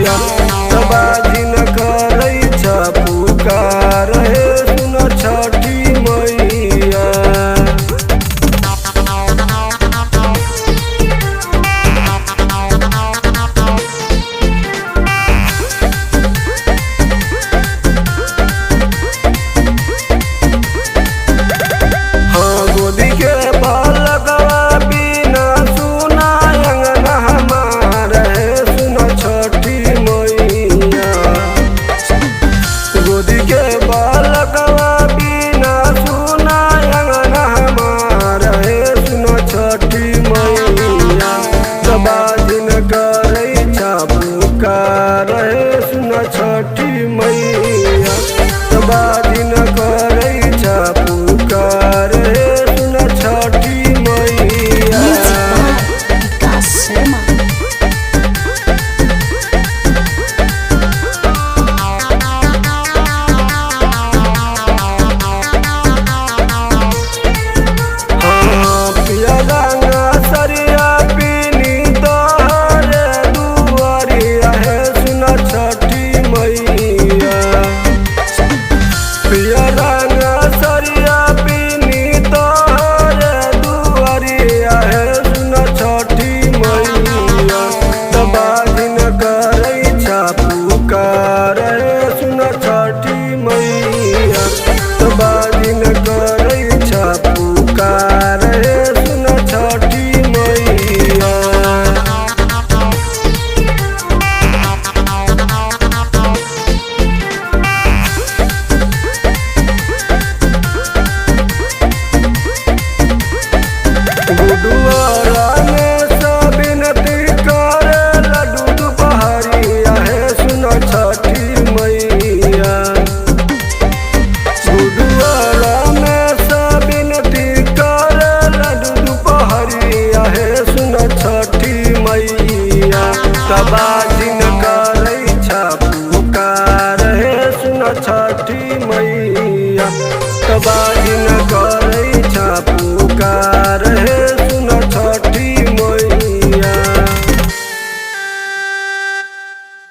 मैया तबाजिन करै छ पुकार हे सुन छठी मैया। तबाजिन करै छ पुकार हे सुन छठी मैया तबाजिन करै छ पुकार हे सुन छठी मैया। तबाजिन करै छ पुकार हे सुन छठी मैया तबाजिन करै छ पुकार हे सुन छठी मैया। गुडुआ छठी मैया तबाजिन